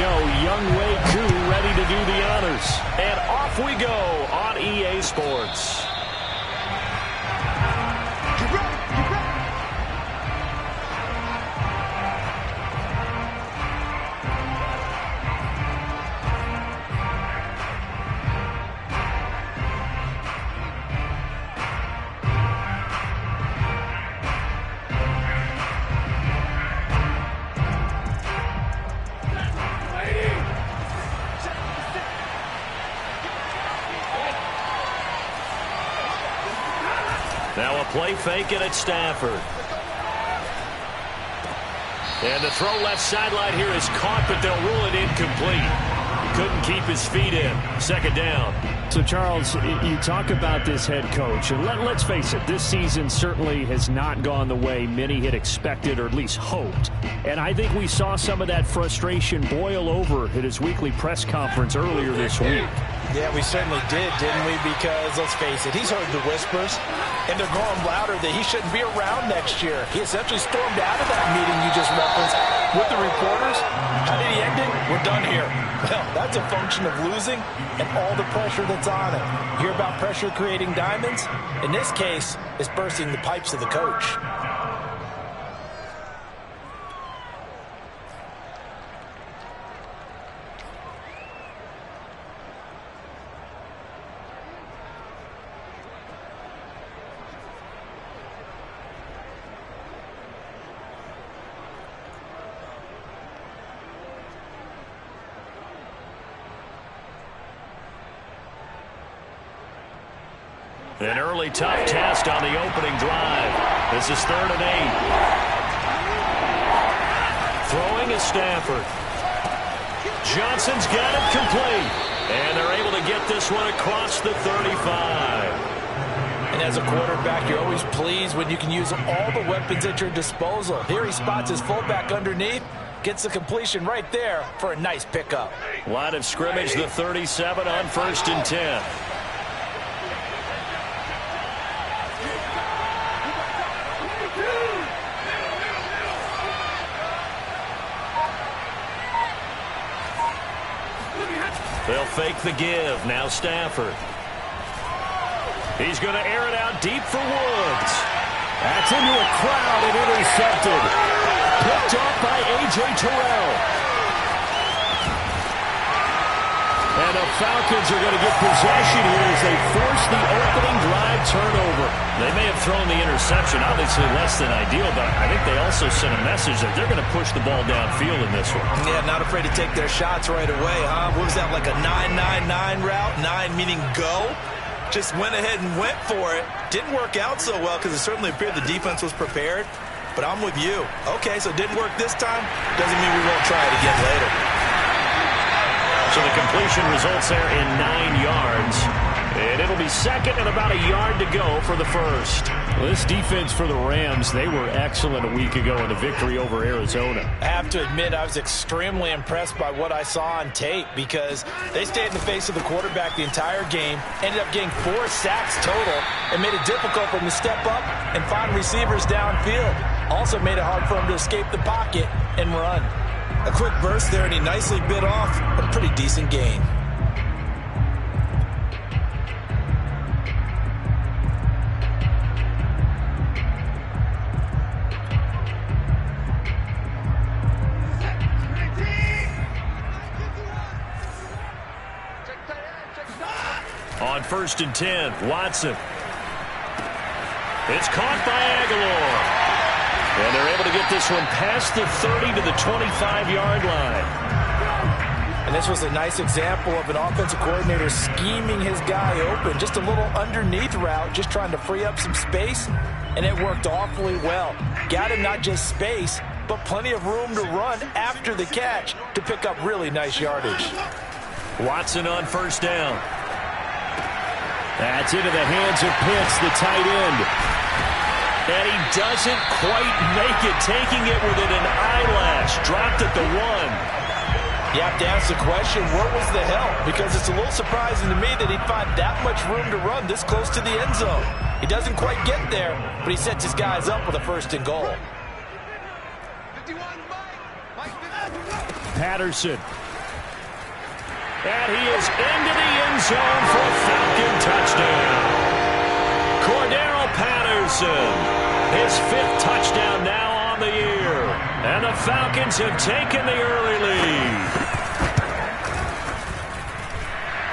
go. Young Wei Koo ready to do the honors. And off we go on EA Sports. Now a play fake it at Stafford. And the throw left sideline here is caught, but they'll rule it incomplete. He couldn't keep his feet in. Second down. So, Charles, you talk about this head coach, and let's face it, this season certainly has not gone the way many had expected or at least hoped. And I think we saw some of that frustration boil over at his weekly press conference earlier this week. Yeah, we certainly did, didn't we? Because, let's face it, he's heard the whispers, and they're growing louder that he shouldn't be around next year. He essentially stormed out of that meeting you just referenced with the reporters. How did he end it? We're done here. Well, that's a function of losing and all the pressure that's on it. You hear about pressure creating diamonds? In this case, it's bursting the pipes of the coach. An early tough test on the opening drive. This is 3rd and 8. Throwing is Stafford. Johnson's got it complete. And they're able to get this one across the 35. And as a quarterback, you're always pleased when you can use all the weapons at your disposal. Here he spots his fullback underneath. Gets the completion right there for a nice pickup. Line of scrimmage, the 37 on 1st and 10. They'll fake the give. Now Stafford. He's going to air it out deep for Woods. That's into a crowd and intercepted. Picked off by A.J. Terrell. And the Falcons are going to get possession here as they force the opening drive turnover. They may have thrown the interception, obviously less than ideal, but I think they also sent a message that they're going to push the ball downfield in this one. Yeah, not afraid to take their shots right away, huh? What was that, like a 9-9-9 route? 9 meaning go? Just went ahead and went for it. Didn't work out so well because it certainly appeared the defense was prepared. But I'm with you. Okay, so it didn't work this time. Doesn't mean we won't try it again later. So the completion results there in 9 yards. And it'll be second and about a yard to go for the first. Well, this defense for the Rams, they were excellent a week ago in the victory over Arizona. I have to admit, I was extremely impressed by what I saw on tape because they stayed in the face of the quarterback the entire game, ended up getting 4 sacks total, and made it difficult for him to step up and find receivers downfield. Also made it hard for him to escape the pocket and run. A quick burst there, and he nicely bit off a pretty decent gain. On 1st and 10, Watson. It's caught by Aguilar. And they're able to get this one past the 30 to the 25-yard line. And this was a nice example of an offensive coordinator scheming his guy open. Just a little underneath route, just trying to free up some space. And it worked awfully well. Got him not just space, but plenty of room to run after the catch to pick up really nice yardage. Watson on 1st down. That's into the hands of Pitts, the tight end. And he doesn't quite make it, taking it within an eyelash. Dropped at the 1. You have to ask the question, where was the help? Because it's a little surprising to me that he'd find that much room to run this close to the end zone. He doesn't quite get there, but he sets his guys up with a 1st and goal. Patterson And he is into the end zone for a Falcon touchdown. Cordero Patterson, his 5th touchdown now on the year. And the Falcons have taken the early lead.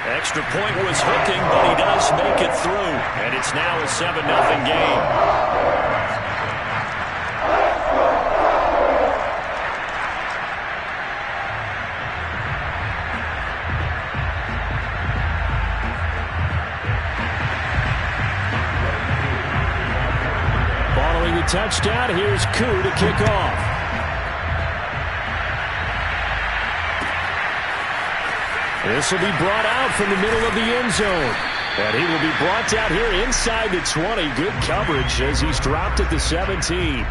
Extra point was hooking, but he does make it through. And it's now a 7-0 game. Touchdown. Here's Koo to kick off. This will be brought out from the middle of the end zone. And he will be brought down here inside the 20. Good coverage as he's dropped at the 17.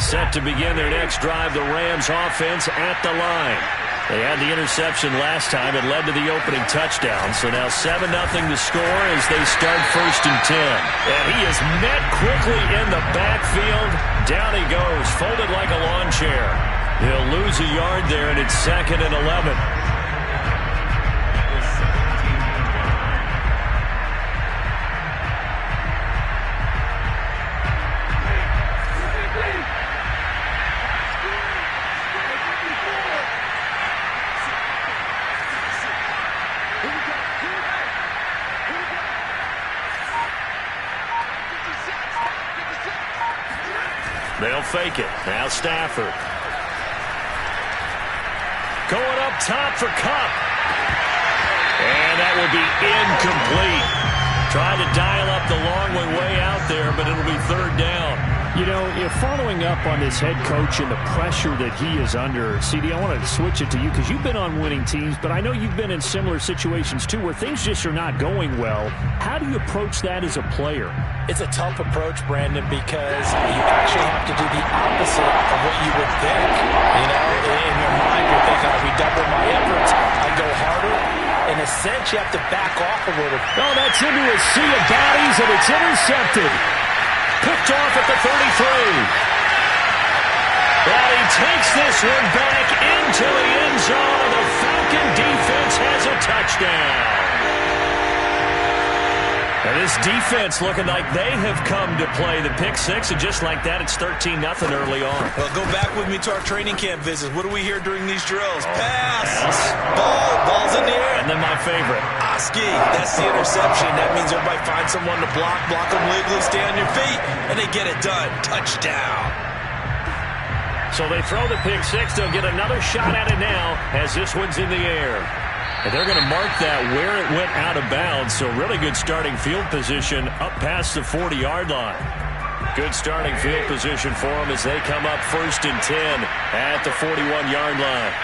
Set to begin their next drive, the Rams offense at the line. They had the interception last time. It led to the opening touchdown. So now 7-0 to score as they start 1st and 10. And he is met quickly in the backfield. Down he goes, folded like a lawn chair. He'll lose a yard there, and it's 2nd and 11. They'll fake it. Now Stafford. Going up top for Kupp. And that will be incomplete. Tried to dial up the long way out there, but it'll be 3rd down. You know, following up on this head coach and the pressure that he is under, CD, I want to switch it to you because you've been on winning teams, but I know you've been in similar situations too where things just are not going well. How do you approach that as a player? It's a tough approach, Brandon, because you actually have to do the opposite of what you would think. You know, in your mind, you're thinking, I'll redouble my efforts. I go harder. In a sense, you have to back off a little. Oh, that's into a sea of bodies, and it's intercepted. Picked off at the 33. But he takes this one back into the end zone. The Falcon defense has a touchdown. And this defense looking like they have come to play the pick six, and just like that, it's 13-0 early on. Well, go back with me to our training camp visits. What do we hear during these drills? Pass. Ball's in the air. And then my favorite. Oski, that's the interception. That means everybody finds someone to block them legally, stay on your feet, and they get it done. Touchdown. So they throw the pick six. They'll get another shot at it now as this one's in the air. And they're going to mark that where it went out of bounds. So really good starting field position up past the 40-yard line. Good starting field position for them as they come up 1st and 10 at the 41-yard line.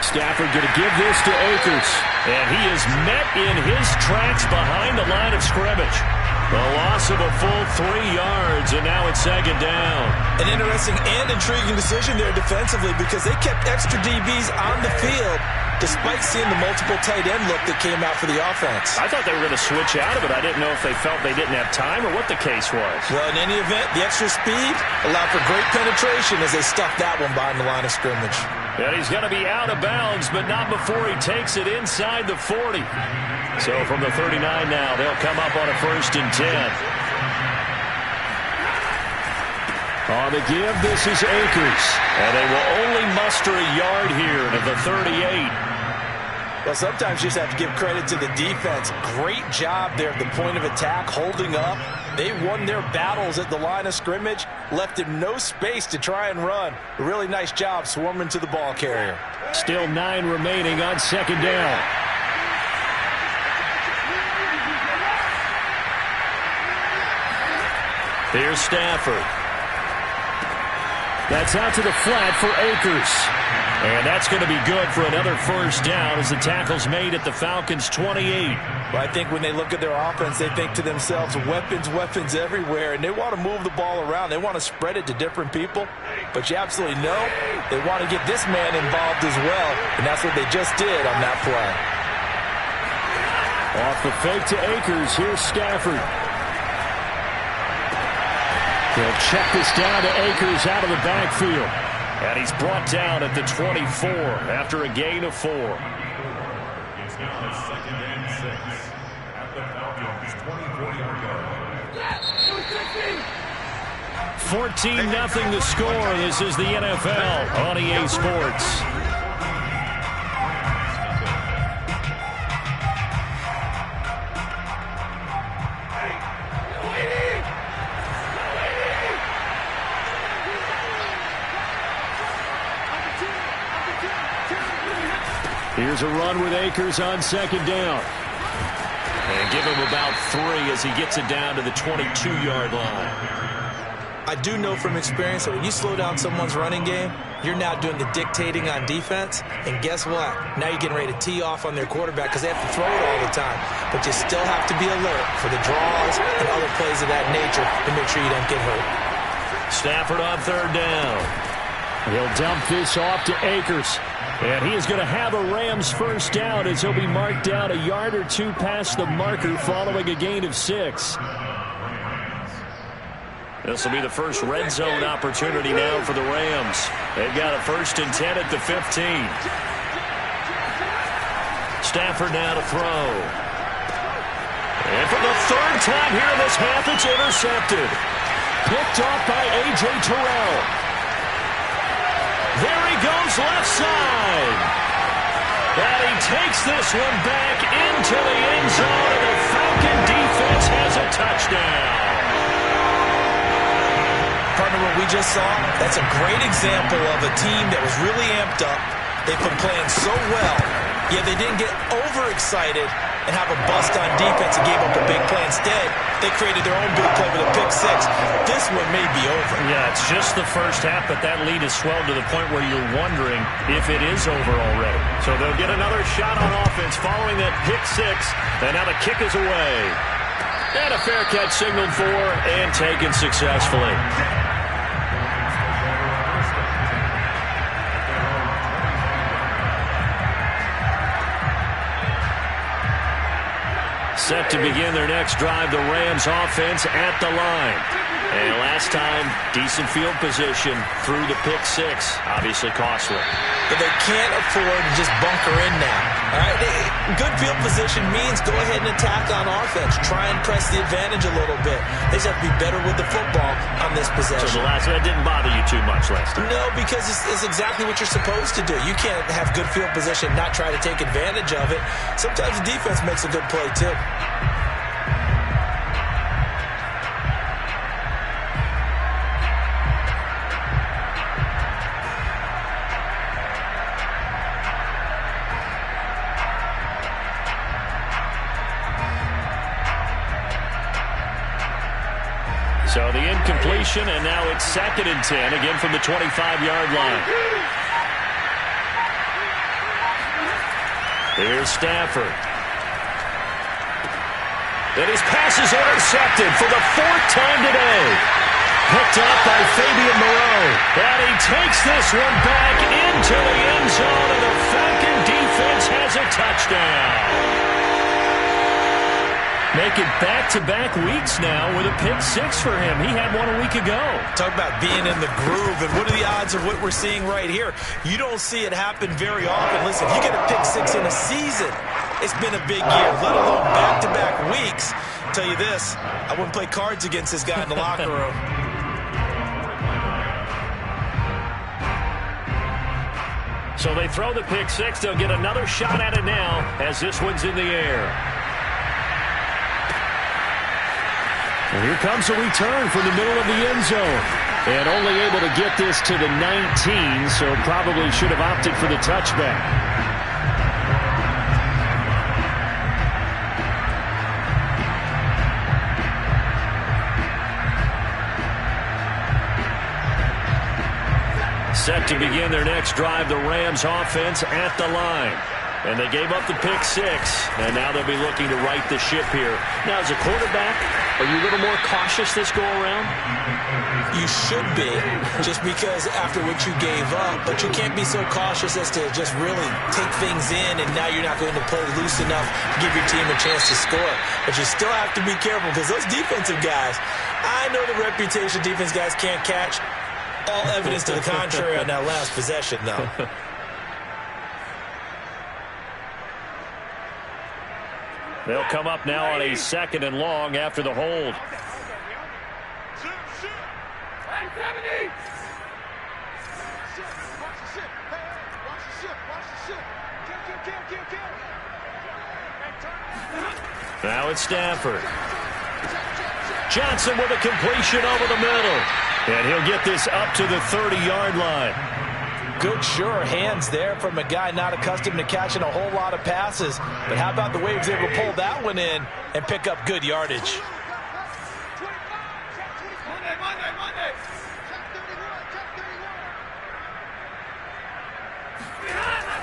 Stafford going to give this to Akers. And he is met in his tracks behind the line of scrimmage. A loss of a full 3 yards, and now it's 2nd down. An interesting and intriguing decision there defensively because they kept extra DBs on the field despite seeing the multiple tight end look that came out for the offense. I thought they were going to switch out of it. I didn't know if they felt they didn't have time or what the case was. Well, in any event, the extra speed allowed for great penetration as they stuffed that one behind the line of scrimmage. And he's going to be out of bounds, but not before he takes it inside the 40. So from the 39 now, they'll come up on a 1st and 10. On the give, this is Akers. And they will only muster a yard here to the 38. Well, sometimes you just have to give credit to the defense. Great job there at the point of attack, holding up. They won their battles at the line of scrimmage, left him no space to try and run. A really nice job swarming to the ball carrier. Still 9 remaining on 2nd down. Here's Stafford. That's out to the flat for Akers. And that's going to be good for another 1st down as the tackle's made at the Falcons' 28. Well, I think when they look at their offense, they think to themselves, weapons everywhere, and they want to move the ball around. They want to spread it to different people. But you absolutely know they want to get this man involved as well, and that's what they just did on that play. Off the fake to Akers, here's Stafford. They'll check this down to Akers out of the backfield. And he's brought down at the 24 after a gain of 4. It's now 2nd and 6 at the Falcons' 24-yard line. 14-0 the score. This is the NFL on EA Sports. Here's a run with Akers on 2nd down. And give him about 3 as he gets it down to the 22-yard line. I do know from experience that when you slow down someone's running game, you're now doing the dictating on defense. And guess what? Now you're getting ready to tee off on their quarterback because they have to throw it all the time. But you still have to be alert for the draws and other plays of that nature to make sure you don't get hurt. Stafford on 3rd down. He'll dump this off to Akers. And he is going to have a Rams first down as he'll be marked down a yard or 2 past the marker following a gain of 6. This will be the first red zone opportunity now for the Rams. They've got a 1st and 10 at the 15. Stafford now to throw. And for the 3rd time here in this half, it's intercepted. Picked off by A.J. Terrell. There he goes left side. And he takes this one back into the end zone, and the Falcon defense has a touchdown. Partner, what we just saw, that's a great example of a team that was really amped up. They've been playing so well, yet they didn't get overexcited and have a bust on defense and gave up a big play. Instead, they created their own big play with a pick 6. This one may be over. Yeah, it's just the first half, but that lead has swelled to the point where you're wondering if it is over already. So they'll get another shot on offense following that pick 6, and now the kick is away. And a fair catch signaled for and taken successfully. Set to begin their next drive, the Rams offense at the line. And last time, decent field position through the pick 6. Obviously costly. But they can't afford to just bunker in now. All right? Good field position means go ahead and attack on offense. Try and press the advantage a little bit. They just have to be better with the football on this possession. So that didn't bother you too much last time? No, because it's exactly what you're supposed to do. You can't have good field position, not try to take advantage of it. Sometimes the defense makes a good play, too. So the incompletion, and now it's 2nd and 10, again from the 25-yard line. Here's Stafford. And his pass is intercepted for the 4th time today. Picked up by Fabian Moreau. And he takes this one back into the end zone, and the Falcon defense has a touchdown. Making back-to-back weeks now with a pick 6 for him. He had one a week ago. Talk about being in the groove, and what are the odds of what we're seeing right here? You don't see it happen very often. Listen, if you get a pick 6 in a season, it's been a big year, let alone back-to-back weeks. I'll tell you this, I wouldn't play cards against this guy in the locker room. So they throw the pick 6. They'll get another shot at it now as this one's in the air. And here comes a return from the middle of the end zone. And only able to get this to the 19, so probably should have opted for the touchback. Set to begin their next drive, the Rams offense at the line. And they gave up the pick 6, and now they'll be looking to right the ship here. Now, as a quarterback, are you a little more cautious this go-around? You should be, just because after what you gave up, but you can't be so cautious as to just really take things in, and now you're not going to play loose enough to give your team a chance to score. But you still have to be careful, because those defensive guys, I know the reputation defense guys can't catch. All evidence to the contrary on that last possession, though. They'll come up now on a 2nd and long after the hold. Now it's Stafford. Johnson with a completion over the middle. And he'll get this up to the 30-yard line. Good, sure hands there from a guy not accustomed to catching a whole lot of passes. But how about the way he was able to pull that one in and pick up good yardage?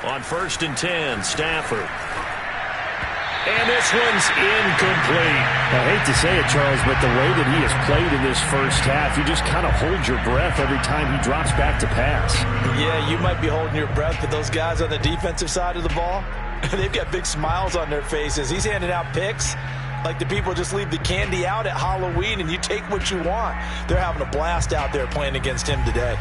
On 1st and 10, Stafford. And this one's incomplete. I hate to say it, Charles, but the way that he has played in this first half, you just kind of hold your breath every time he drops back to pass. Yeah, you might be holding your breath, but those guys on the defensive side of the ball, they've got big smiles on their faces. He's handing out picks like the people just leave the candy out at Halloween and you take what you want. They're having a blast out there playing against him today.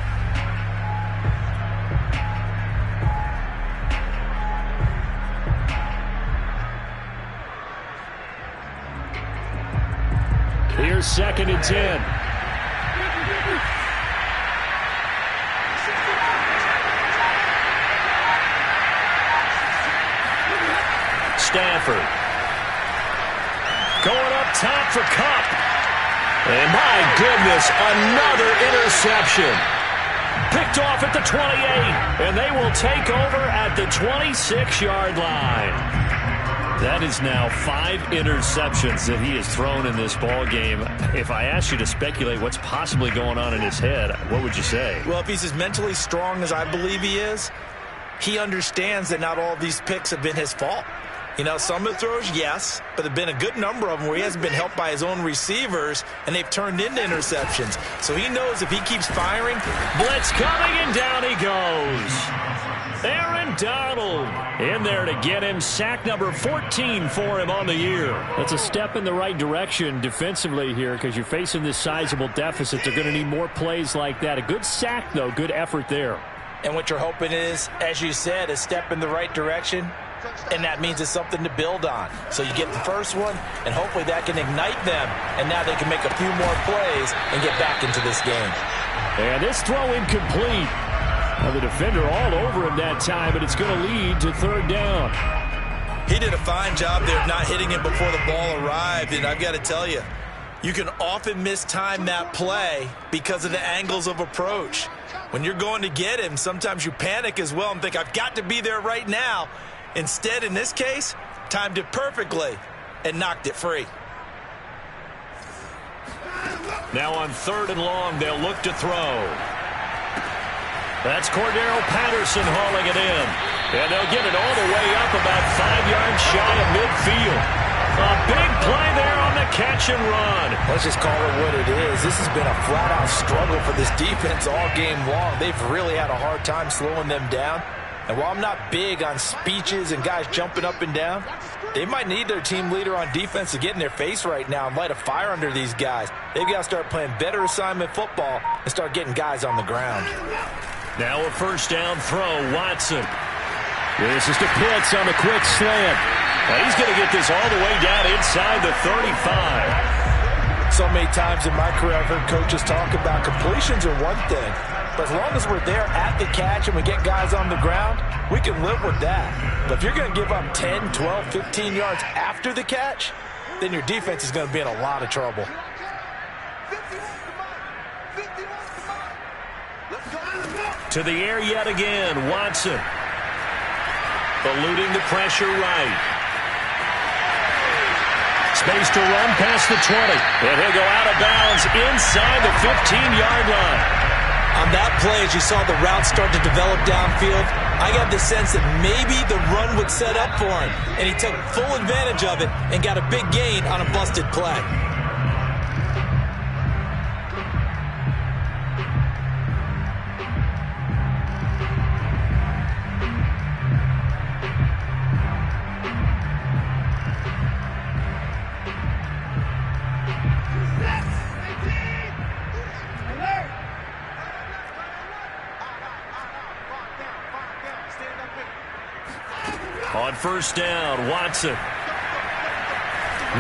Here's 2nd and 10. Stafford. Going up top for Kupp. And my goodness, another interception. Picked off at the 28. And they will take over at the 26-yard line. That is now 5 interceptions that he has thrown in this ball game. If I asked you to speculate what's possibly going on in his head, what would you say? Well, if he's as mentally strong as I believe he is, he understands that not all of these picks have been his fault. You know, some of the throws, yes, but there have been a good number of them where he hasn't been helped by his own receivers, and they've turned into interceptions. So he knows if he keeps firing, blitz coming, and down he goes. Aaron Donald in there to get him. Sack number 14 for him on the year. That's a step in the right direction defensively here because you're facing this sizable deficit. They're going to need more plays like that. A good sack, though. Good effort there. And what you're hoping is, as you said, a step in the right direction, and that means it's something to build on. So you get the first one, and hopefully that can ignite them, and now they can make a few more plays and get back into this game. And this throw incomplete. Well, the defender all over him that time, but it's going to lead to 3rd down. He did a fine job there of not hitting him before the ball arrived, and I've got to tell you, you can often mistime that play because of the angles of approach. When you're going to get him, sometimes you panic as well and think, I've got to be there right now. Instead, in this case, timed it perfectly and knocked it free. Now on 3rd and long, they'll look to throw. That's Cordero Patterson hauling it in. And they'll get it all the way up about 5 yards shy of midfield. A big play there on the catch and run. Let's just call it what it is. This has been a flat-out struggle for this defense all game long. They've really had a hard time slowing them down. And while I'm not big on speeches and guys jumping up and down, they might need their team leader on defense to get in their face right now and light a fire under these guys. They've got to start playing better assignment football and start getting guys on the ground. Now a 1st down throw, Watson. This is to Pitts on the quick slant. Now he's going to get this all the way down inside the 35. So many times in my career I've heard coaches talk about completions are one thing, but as long as we're there at the catch and we get guys on the ground, we can live with that. But if you're going to give up 10, 12, 15 yards after the catch, then your defense is going to be in a lot of trouble. To the air yet again, Watson. Eluding the pressure right. Space to run past the 20. And he'll go out of bounds inside the 15-yard line. On that play, as you saw the route start to develop downfield, I got the sense that maybe the run would set up for him, and he took full advantage of it and got a big gain on a busted play. On first down, Watson.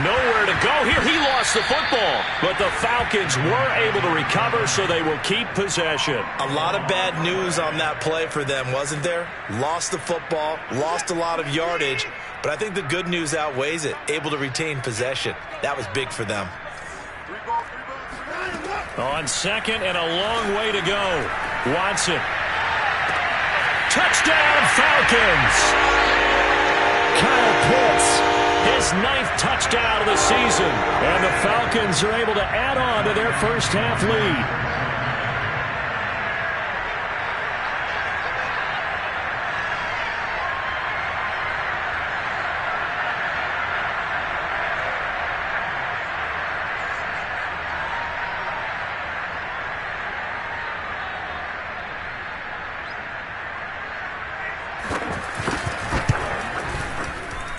Nowhere to go here. He lost the football. But the Falcons were able to recover, so they will keep possession. A lot of bad news on that play for them, wasn't there? Lost the football, lost a lot of yardage, but I think the good news outweighs it. Able to retain possession. That was big for them. On second and a long way to go. Watson. Touchdown, Falcons! Kyle Pitts, his 9th touchdown of the season. And the Falcons are able to add on to their first half lead.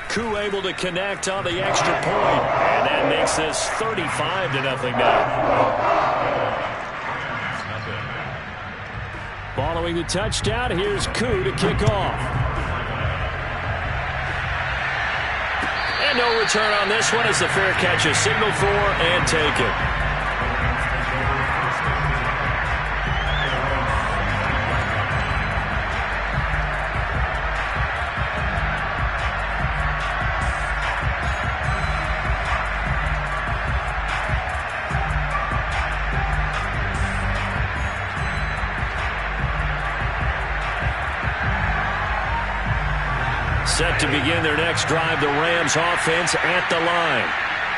Koo able to connect on the extra point, and that makes this 35-0 now. Following the touchdown, here's Koo to kick off. And no return on this one as the fair catch is signaled for and taken. Set to begin their next drive, the Rams offense at the line.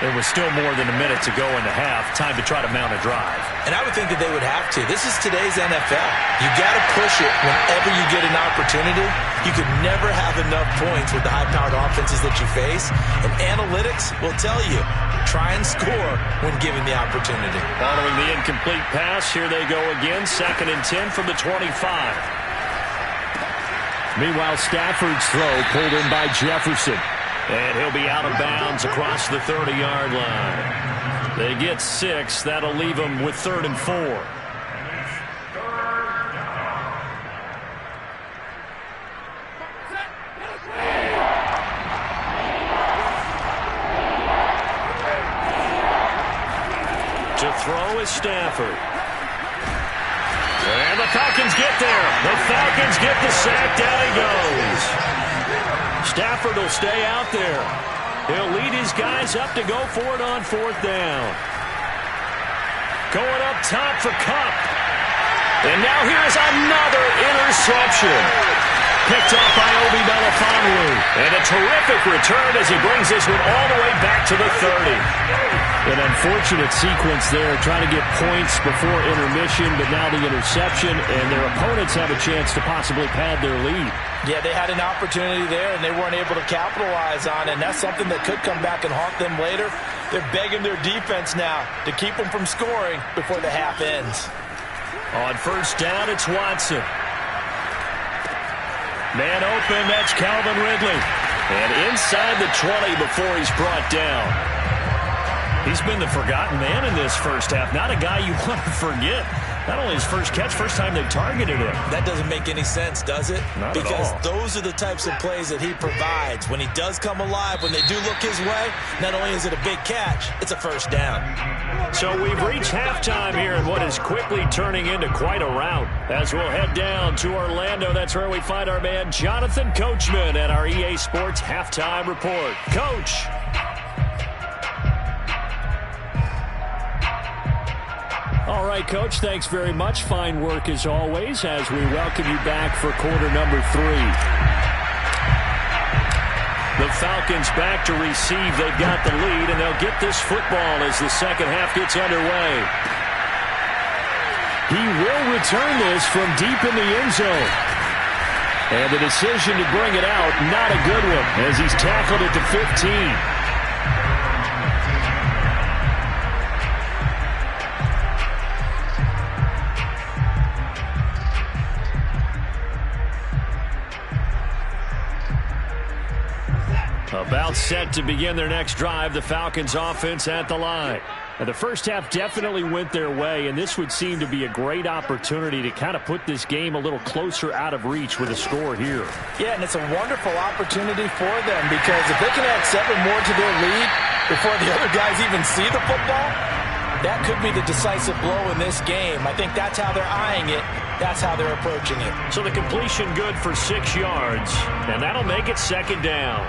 There was still more than a minute to go in the half. Time to try to mount a drive. And I would think that they would have to. This is today's NFL. You got to push it whenever you get an opportunity. You could never have enough points with the high-powered offenses that you face. And analytics will tell you, try and score when given the opportunity. Following the incomplete pass, here they go again. 2nd and 10 from the 25. Meanwhile, Stafford's throw pulled in by Jefferson. And he'll be out of bounds across the 30-yard line. They get 6. That'll leave them with 3rd and 4. To throw is Stafford. And the Falcons get there. The Falcons get the sack. Down he goes. Stafford will stay out there. He'll lead his guys up to go for it on 4th down. Going up top for Kupp. And now here's another interception. Picked up by Obi Melifonwu. And a terrific return as he brings this one all the way back to the 30. An unfortunate sequence there, trying to get points before intermission, but now the interception, and their opponents have a chance to possibly pad their lead. Yeah, they had an opportunity there, and they weren't able to capitalize on it, and that's something that could come back and haunt them later. They're begging their defense now to keep them from scoring before the half ends. On first down, it's Watson. Man open, that's Calvin Ridley. And inside the 20 before he's brought down. He's been the forgotten man in this first half. Not a guy you want to forget. Not only his first catch, first time they've targeted him. That doesn't make any sense, does it? Not because at all. Those are the types of plays that he provides. When he does come alive, when they do look his way, not only is it a big catch, it's a first down. So we've reached halftime here in what is quickly turning into quite a rout. As we'll head down to Orlando, that's where we find our man Jonathan Coachman at our EA Sports Halftime Report. Coach. All right, Coach, thanks very much. Fine work as always as we welcome you back for quarter number 3. The Falcons back to receive. They've got the lead, and they'll get this football as the second half gets underway. He will return this from deep in the end zone. And the decision to bring it out, not a good one, as he's tackled at the 15. About set to begin their next drive, the Falcons offense at the line. Now, the first half definitely went their way, and this would seem to be a great opportunity to kind of put this game a little closer out of reach with a score here. Yeah, and it's a wonderful opportunity for them, because if they can add 7 more to their lead before the other guys even see the football, that could be the decisive blow in this game. I think that's how they're eyeing it. That's how they're approaching it. So the completion good for 6 yards, and that'll make it second down.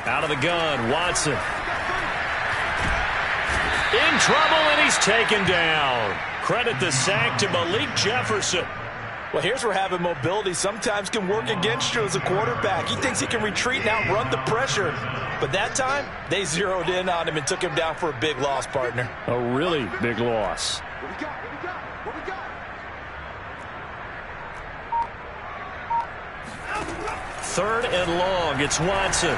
Out of the gun, Watson. In trouble, and he's taken down. Credit the sack to Malik Jefferson. Well, here's where having mobility sometimes can work against you as a quarterback. He thinks he can retreat and outrun the pressure. But that time, they zeroed in on him and took him down for a big loss, partner. A really big loss. What we got? 3rd and long, it's Watson.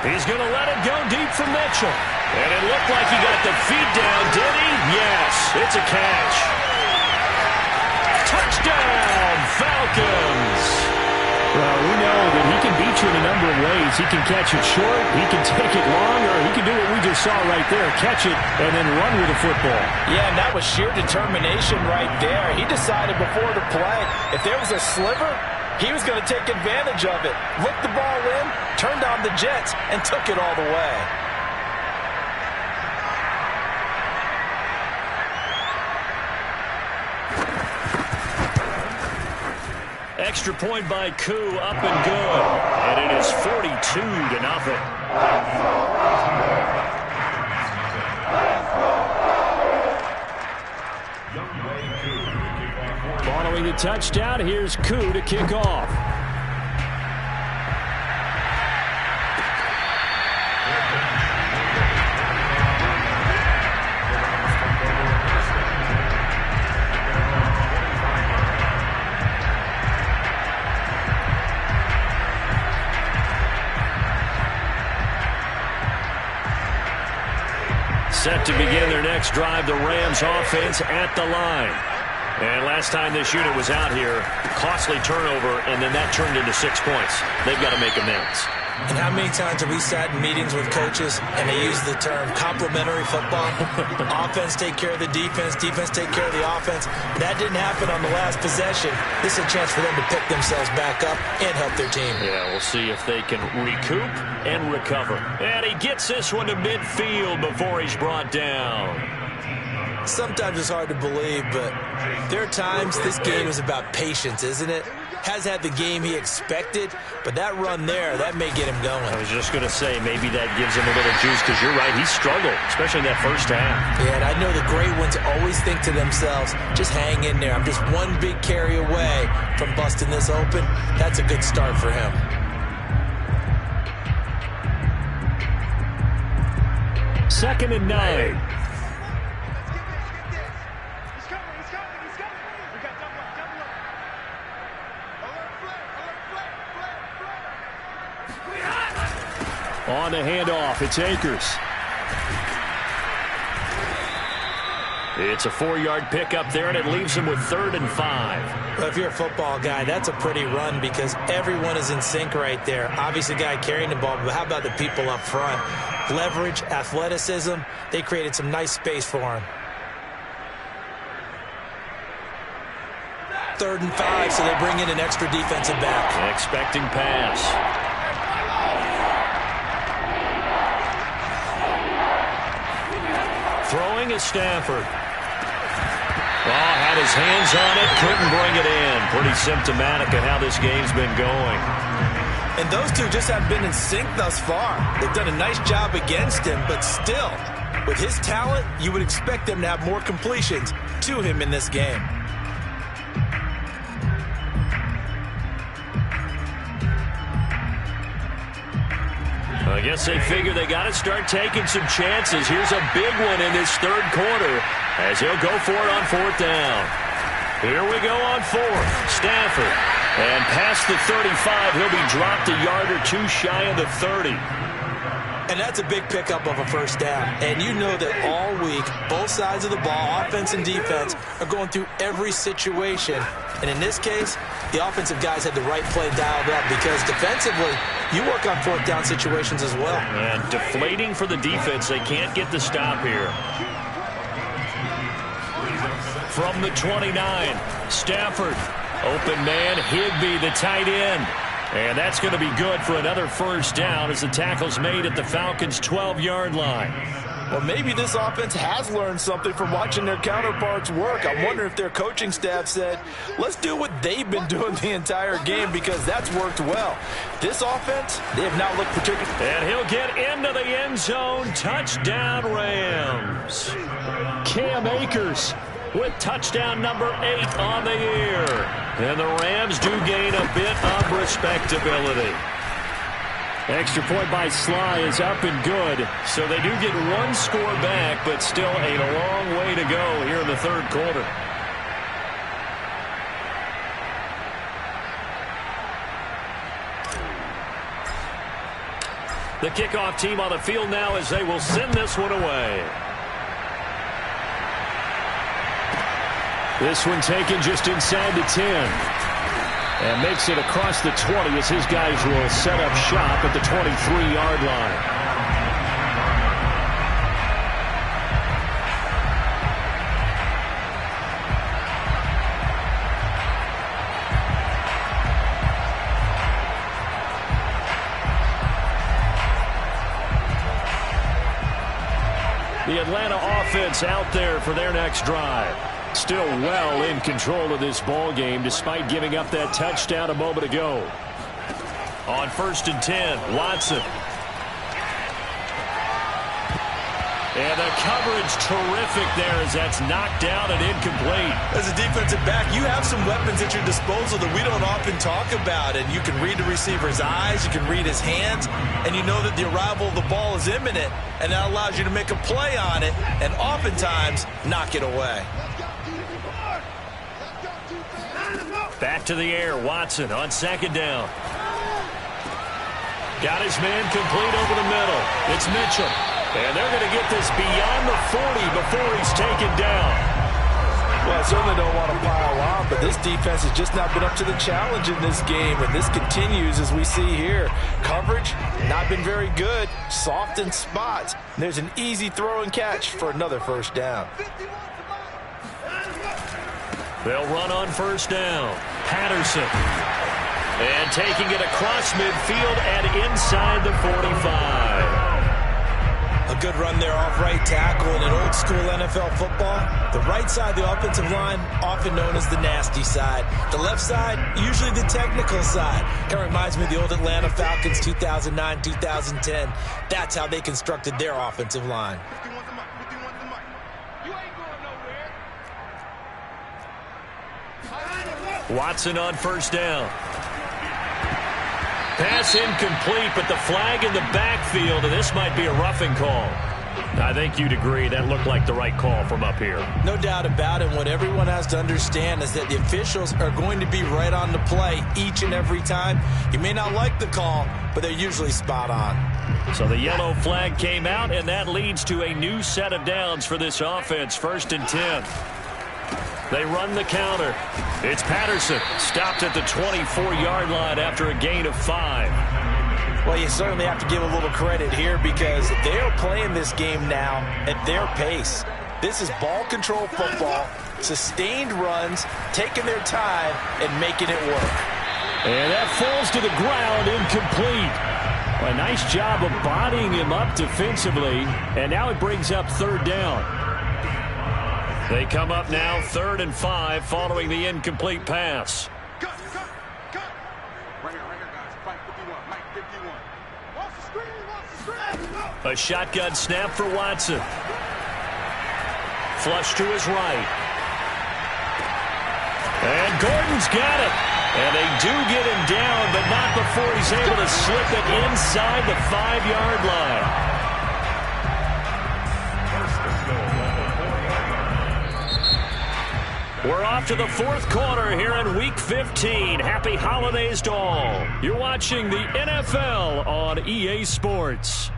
He's going to let it go deep for Mitchell. And it looked like he got the feet down, did he? Yes, it's a catch. Touchdown, Falcons. Well, we know that he can beat you in a number of ways. He can catch it short, he can take it long, or he can do what we just saw right there, catch it and then run with the football. Yeah, and that was sheer determination right there. He decided before the play, if there was a sliver, he was going to take advantage of it. Looked the ball in, turned on the Jets, and took it all the way. Extra point by Koo, up and good. And it is 42-0. Following the touchdown, here's Koo to kick off. Set to begin their next drive, the Rams offense at the line. And last time this unit was out here, costly turnover, and then that turned into 6 points. They've got to make amends. And how many times have we sat in meetings with coaches and they use the term complementary football? Offense take care of the defense, defense take care of the offense. That didn't happen on the last possession. This is a chance for them to pick themselves back up and help their team. Yeah, we'll see if they can recoup and recover. And he gets this one to midfield before he's brought down. Sometimes it's hard to believe, but there are times this game is about patience, isn't it? Has had the game he expected, but that run there, that may get him going. I was just going to say, maybe that gives him a little juice, because you're right, he struggled, especially in that first half. Yeah, and I know the great ones always think to themselves, just hang in there. I'm just one big carry away from busting this open. That's a good start for him. Second and 9. On the handoff, it's Akers. It's a 4-yard pickup there, and it leaves him with 3rd and 5. Well, if you're a football guy, that's a pretty run because everyone is in sync right there. Obviously, the guy carrying the ball, but how about the people up front? Leverage, athleticism, they created some nice space for him. 3rd and 5, so they bring in an extra defensive back. Expecting pass. Throwing is Stafford. Had his hands on it, couldn't bring it in. Pretty symptomatic of how this game's been going. And those two just haven't been in sync thus far. They've done a nice job against him, but still, with his talent, you would expect them to have more completions to him in this game. guess they figure they got to start taking some chances. Here's a big one in this third quarter as he'll go for it on fourth down. Here we go on fourth. Stafford. And past the 35, he'll be dropped a yard or two shy of the 30. And that's a big pickup of a first down. And you know that all week, both sides of the ball, offense and defense, are going through every situation. And in this case, the offensive guys had the right play dialed up because defensively, you work on fourth down situations as well. And deflating for the defense. They can't get the stop here. From the 29, Stafford. Open man, Higbee, the tight end. And that's going to be good for another first down as the tackle's made at the Falcons' 12-yard line. Well, maybe this offense has learned something from watching their counterparts work. I'm wondering if their coaching staff said, let's do what they've been doing the entire game because that's worked well. This offense, they have not looked particular. And he'll get into the end zone. Touchdown, Rams. Cam Akers with touchdown number 8 on the year. And the Rams do gain a bit of respectability. Extra point by Sly is up and good. So they do get one score back, but still a long way to go here in the third quarter. The kickoff team on the field now as they will send this one away. This one taken just inside the 10. And makes it across the 20 as his guys will set up shop at the 23-yard line. The Atlanta offense out there for their next drive. Still well in control of this ball game despite giving up that touchdown a moment ago. On 1st and 10, Watson. And the coverage terrific there as that's knocked down and incomplete. As a defensive back, you have some weapons at your disposal that we don't often talk about. And you can read the receiver's eyes, you can read his hands, and you know that the arrival of the ball is imminent. And that allows you to make a play on it and oftentimes knock it away. Back to the air, Watson on 2nd down. Got his man complete over the middle. It's Mitchell. And they're going to get this beyond the 40 before he's taken down. Well, I certainly don't want to pile on, but this defense has just not been up to the challenge in this game, and this continues as we see here. Coverage, not been very good, soft in spots. And there's an easy throw and catch for another first down. They'll run on 1st down. Patterson. And taking it across midfield and inside the 45. A good run there off right tackle in an old school NFL football. The right side, the offensive line, often known as the nasty side. The left side, usually the technical side. Kind of reminds me of the old Atlanta Falcons 2009, 2010. That's how they constructed their offensive line. Watson on 1st down. Pass incomplete, but the flag in the backfield, and this might be a roughing call. I think you'd agree that looked like the right call from up here. No doubt about it. What everyone has to understand is that the officials are going to be right on the play each and every time. You may not like the call, but they're usually spot on. So the yellow flag came out, and that leads to a new set of downs for this offense. 1st and 10. They run the counter. It's Patterson, stopped at the 24-yard line after a gain of 5. Well, you certainly have to give a little credit here because they are playing this game now at their pace. This is ball control football, sustained runs, taking their time, and making it work. And that falls to the ground, incomplete. A nice job of bodying him up defensively, and now it brings up 3rd down. They come up now 3rd and 5 following the incomplete pass. A shotgun snap for Watson. Flush to his right. And Gordon's got it. And they do get him down, but not before he's able to slip it inside the 5-yard line. We're off to the fourth quarter here in Week 15. Happy holidays to all. You're watching the NFL on EA Sports.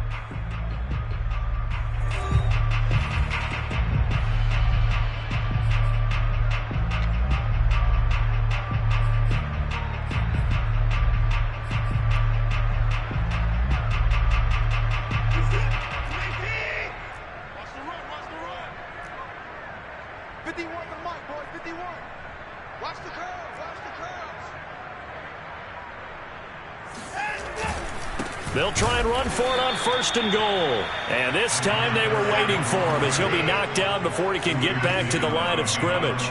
They'll try and run for it on 1st and goal. And this time they were waiting for him as he'll be knocked down before he can get back to the line of scrimmage.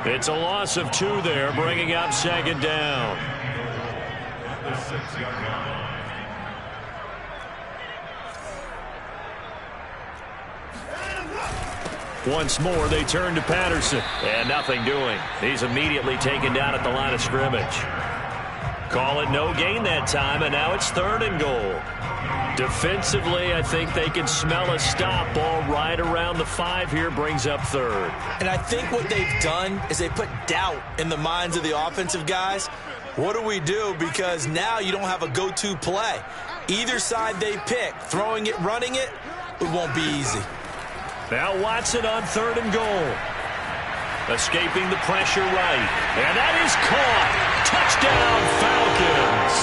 It's a loss of 2 there, bringing up 2nd down. The 6-yard line. Once more, they turn to Patterson. And nothing doing. He's immediately taken down at the line of scrimmage. Call it no gain that time, and now it's 3rd and goal. Defensively, I think they can smell a stop. Ball right around the 5 here, brings up 3rd. And I think what they've done is they put doubt in the minds of the offensive guys. What do we do? Because now you don't have a go-to play. Either side they pick, throwing it, running it, it won't be easy. Now Watson on 3rd and goal. Escaping the pressure right. And that is caught. Touchdown, Falcons.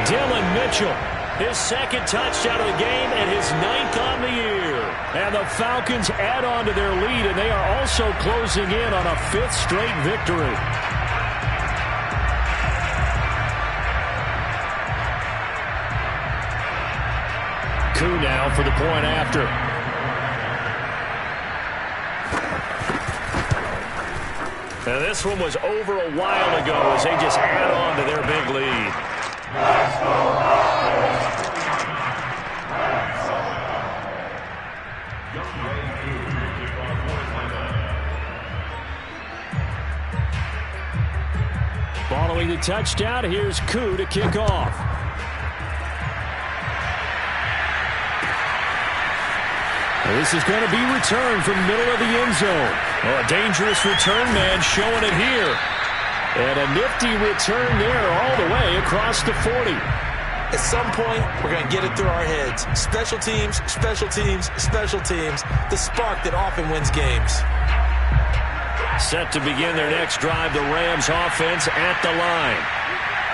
Dylan Mitchell, his 2nd touchdown of the game and his 9th on the year. And the Falcons add on to their lead, and they are also closing in on a 5th straight victory. Koo now for the point after. Now this one was over a while ago as they just add on to their big lead. Following the touchdown, here's Koo to kick off. This is going to be returned from the middle of the end zone. Oh, a dangerous return man showing it here. And a nifty return there all the way across the 40. At some point, we're going to get it through our heads. Special teams, special teams, special teams. The spark that often wins games. Set to begin their next drive, the Rams offense at the line.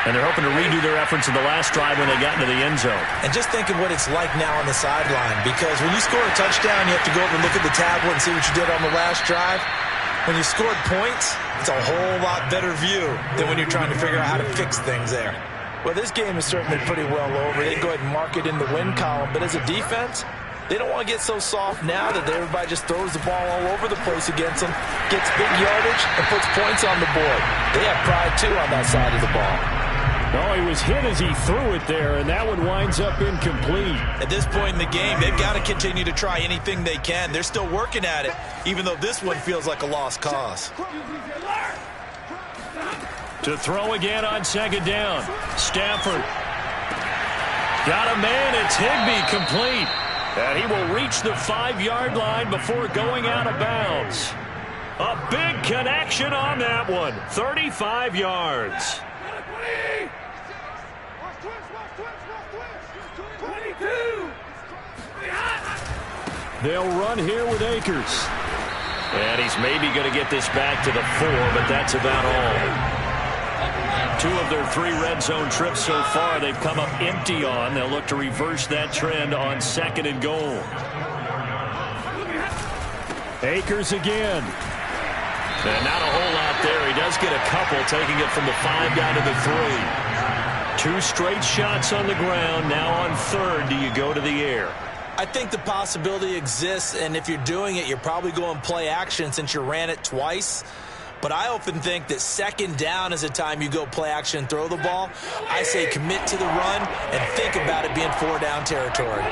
And they're hoping to redo their efforts in the last drive when they got into the end zone. And just think of what it's like now on the sideline. Because when you score a touchdown, you have to go over and look at the tablet and see what you did on the last drive. When you scored points, it's a whole lot better view than when you're trying to figure out how to fix things there. Well, this game is certainly pretty well over. They go ahead and mark it in the win column. But as a defense, they don't want to get so soft now that everybody just throws the ball all over the place against them, gets big yardage, and puts points on the board. They have pride, too, on that side of the ball. Oh, he was hit as he threw it there, and that one winds up incomplete. At this point in the game, they've got to continue to try anything they can. They're still working at it, even though this one feels like a lost cause. To throw again on 2nd down. Stafford. Got a man. It's Higbee complete. And he will reach the 5-yard line before going out of bounds. A big connection on that one. 35 yards. They'll run here with Akers. And he's maybe going to get this back to the 4, but that's about all. 2 of their 3 red zone trips so far they've come up empty on. They'll look to reverse that trend on 2nd and goal. Akers again. And not a whole lot there. He does get a couple, taking it from the 5 down to the 3. 2 straight shots on the ground. Now on 3rd, do you go to the air? I think the possibility exists, and if you're doing it, you're probably going play action since you ran it twice. But I often think that 2nd down is a time you go play action and throw the ball. I say commit to the run and think about it being 4-down territory.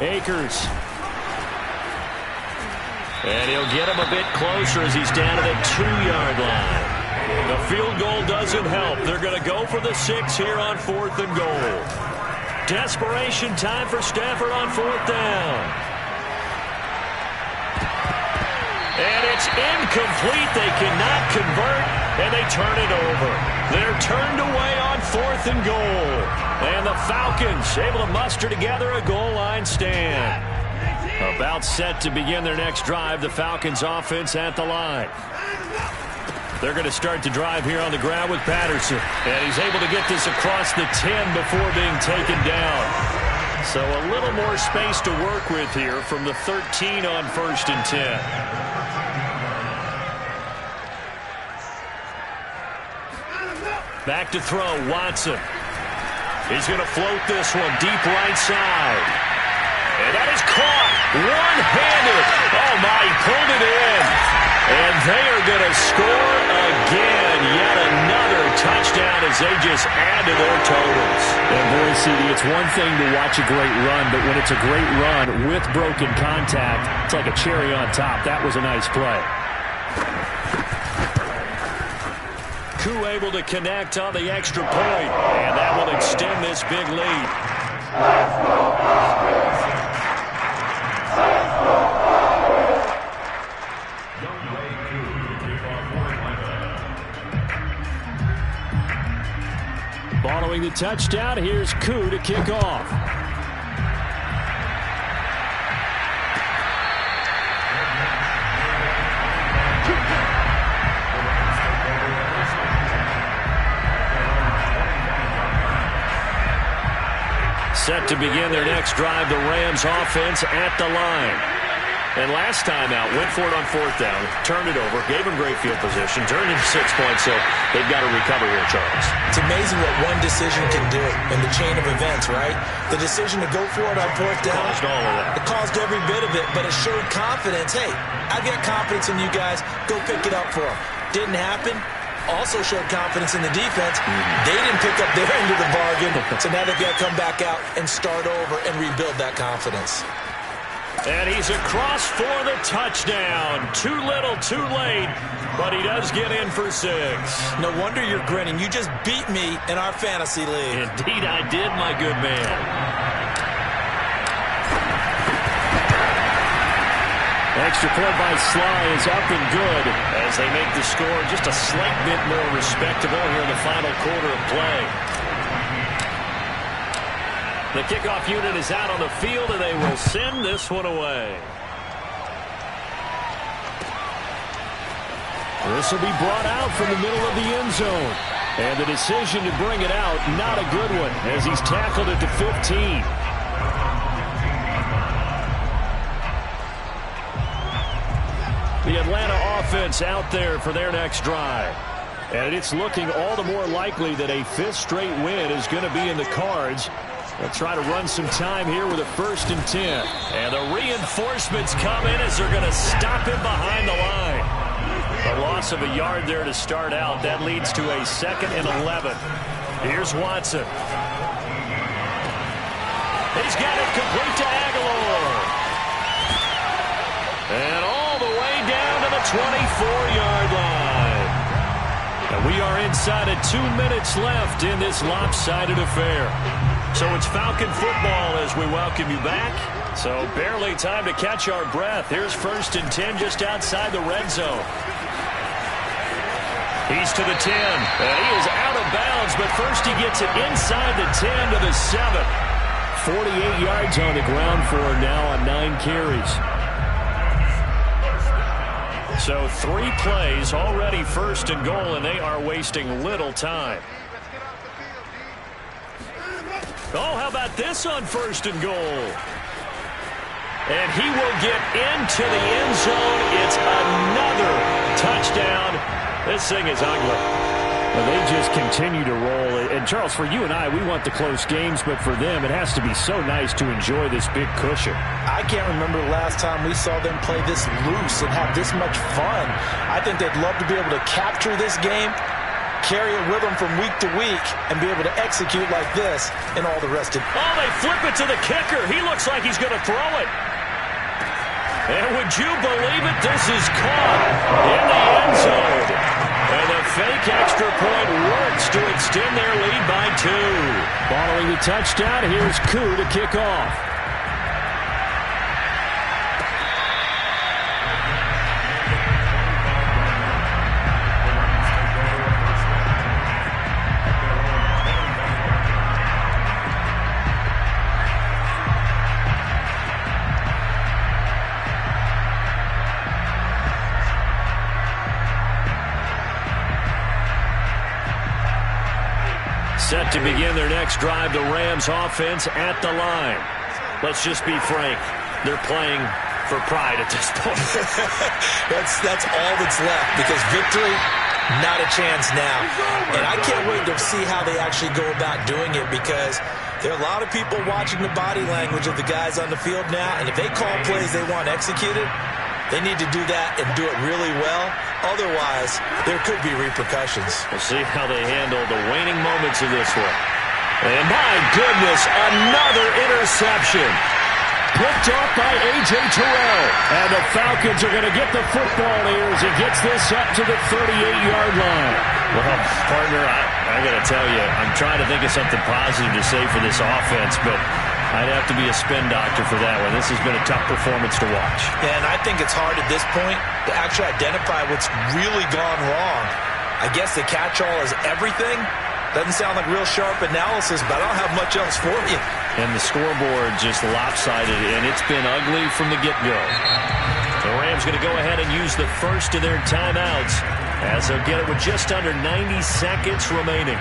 Akers. And he'll get him a bit closer as he's down to the 2-yard line. The field goal doesn't help. They're going to go for the 6 here on 4th and goal. Desperation time for Stafford on 4th down. And it's incomplete. They cannot convert, and they turn it over. They're turned away on 4th and goal. And the Falcons able to muster together a goal line stand. About set to begin their next drive, the Falcons offense at the line. They're going to start the drive here on the ground with Patterson. And he's able to get this across the 10 before being taken down. So a little more space to work with here from the 13 on 1st and 10. Back to throw, Watson. He's going to float this one deep right side. And that is caught one-handed. Oh, my, he pulled it in. And they are going to score again. Yet another touchdown as they just add to their totals. And boy, CD, it's one thing to watch a great run, but when it's a great run with broken contact, it's like a cherry on top. That was a nice play. Koo able to connect on the extra point, and that will extend this big lead. Following the touchdown, here's Koo to kick off. Set to begin their next drive, the Rams offense at the line. And last time out, went for it on 4th down, turned it over, gave him great field position, turned into 6 points, so they've got to recover here, Charles. It's amazing what one decision can do in the chain of events, right? The decision to go for it on 4th down. Caused all of that. It caused every bit of it, but it showed confidence. Hey, I've got confidence in you guys. Go pick it up for them. Didn't happen. Also showed confidence in the defense. They didn't pick up their end of the bargain, so now they've got to come back out and start over and rebuild that confidence. And he's across for the touchdown. Too little, too late, but he does get in for 6. No wonder you're grinning. You just beat me in our fantasy league. Indeed I did, my good man. Extra point by Sly is up and good as they make the score just a slight bit more respectable here in the final quarter of play. The kickoff unit is out on the field, and they will send this one away. This will be brought out from the middle of the end zone. And the decision to bring it out, not a good one, as he's tackled at the 15. The Atlanta offense out there for their next drive. And it's looking all the more likely that a 5th straight win is going to be in the cards. They'll try to run some time here with a 1st and 10. And the reinforcements come in as they're going to stop him behind the line. A loss of a yard there to start out. That leads to a 2nd and 11. Here's Watson. He's got it complete to Aguilar. And all the way down to the 24-yard line. And we are inside of 2 minutes left in this lopsided affair. So it's Falcon football as we welcome you back. So barely time to catch our breath. Here's 1st and 10 just outside the red zone. He's to the 10, and he is out of bounds, but first he gets it inside the 10 to the 7. 48 yards on the ground for him now on 9 carries. So 3 plays, already 1st and goal, and they are wasting little time. Oh, how about this on 1st and goal? And he will get into the end zone. It's another touchdown. This thing is ugly. Well, they just continue to roll. And, Charles, for you and I, we want the close games, but for them, it has to be so nice to enjoy this big cushion. I can't remember the last time we saw them play this loose and have this much fun. I think they'd love to be able to capture this game carry it with them from week to week and be able to execute like this and all the rest of it. Oh, they flip it to the kicker. He looks like he's going to throw it. And would you believe it? This is caught in the end zone. And the fake extra point works to extend their lead by 2. Following the touchdown, here's Koo to kick off. Set to begin their next drive, the Rams offense at the line. Let's just be frank. They're playing for pride at this point. That's all that's left, because victory, not a chance now. And I can't wait to see how they actually go about doing it, because there are a lot of people watching the body language of the guys on the field now, and if they call plays they want executed, they need to do that and do it really well. Otherwise, there could be repercussions. We'll see how they handle the waning moments of this one. And my goodness, another interception. Picked off by A.J. Terrell. And the Falcons are going to get the football here as he gets this up to the 38-yard line. Well, partner, I got to tell you, I'm trying to think of something positive to say for this offense, but I'd have to be a spin doctor for that one. This has been a tough performance to watch. Yeah, and I think it's hard at this point to actually identify what's really gone wrong. I guess the catch-all is everything. Doesn't sound like real sharp analysis, but I don't have much else for you. And the scoreboard just lopsided, and it's been ugly from the get-go. The Rams going to go ahead and use the first of their timeouts as they'll get it with just under 90 seconds remaining.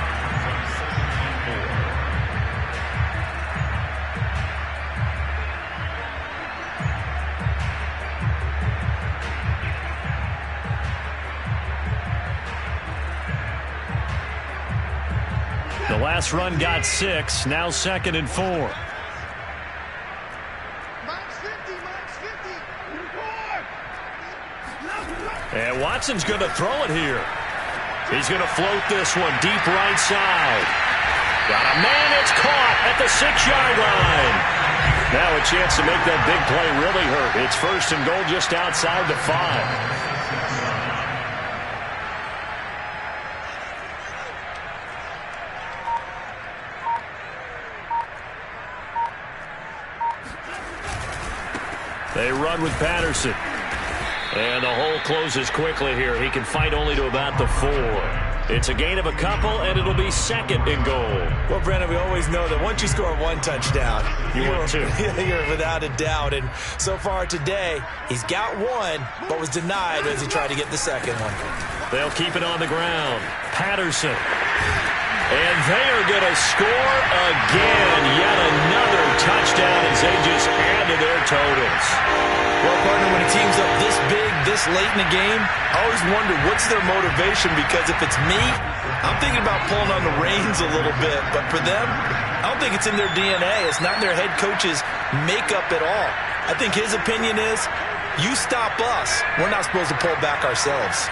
The last run got 6, now 2nd and 4. And Watson's going to throw it here. He's going to float this one deep right side. Got a man, it's caught at the 6-yard line. Now a chance to make that big play really hurt. It's 1st and goal just outside the 5. They run with Patterson. And the hole closes quickly here. He can fight only to about the 4. It's a gain of a couple, and it'll be 2nd and goal. Well, Brandon, we always know that once you score 1 touchdown, you're 2. You're without a doubt. And so far today, he's got 1, but was denied as he tried to get the 2nd one. They'll keep it on the ground. Patterson. And they are going to score again. Yet another touchdown as they just add to their totals. Well, partner, when a team's up this big, this late in the game, I always wonder what's their motivation, because if it's me, I'm thinking about pulling on the reins a little bit. But for them, I don't think it's in their DNA. It's not in their head coach's makeup at all. I think his opinion is, you stop us. We're not supposed to pull back ourselves.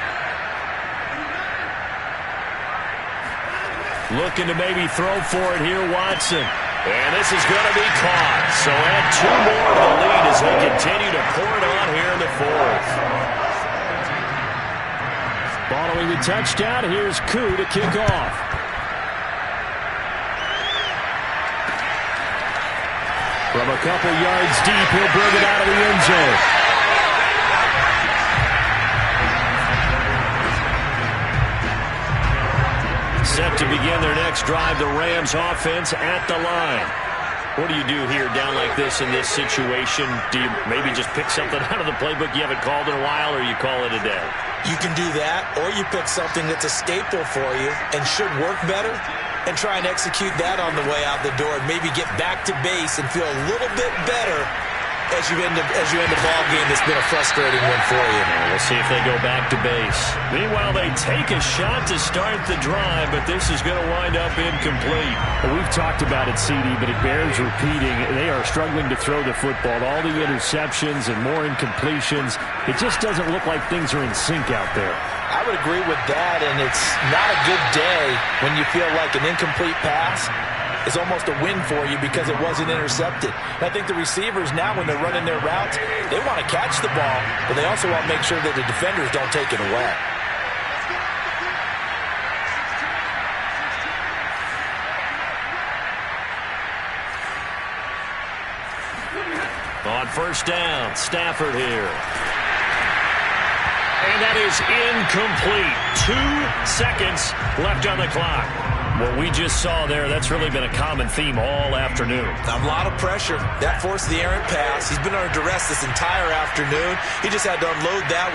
Looking to maybe throw for it here, Watson. And this is going to be caught. So add 2 more to the lead as they continue to pour it on here in the 4th. Following the touchdown, here's Koo to kick off. From a couple yards deep, he'll bring it out of the end zone. Set to begin their next drive, the Rams offense at the line. What do you do here down like this in this situation? Do you maybe just pick something out of the playbook you haven't called in a while, or you call it a day? You can do that, or you pick something that's a staple for you and should work better and try and execute that on the way out the door and maybe get back to base and feel a little bit better as you end the ball game that's been a frustrating one for you. We'll see if they go back to base. Meanwhile, they take a shot to start the drive, but this is going to wind up incomplete. Well, we've talked about it, CD, but it bears repeating. They are struggling to throw the football. All the interceptions and more incompletions. It just doesn't look like things are in sync out there. I would agree with that, and it's not a good day when you feel like an incomplete pass is almost a win for you because it wasn't intercepted. And I think the receivers now, when they're running their routes, they want to catch the ball, but they also want to make sure that the defenders don't take it away. On first down, Stafford here. And that is incomplete. 2 seconds left on the clock. What we just saw there, that's really been a common theme all afternoon. A lot of pressure. That forced the errant pass. He's been under duress this entire afternoon. He just had to unload that.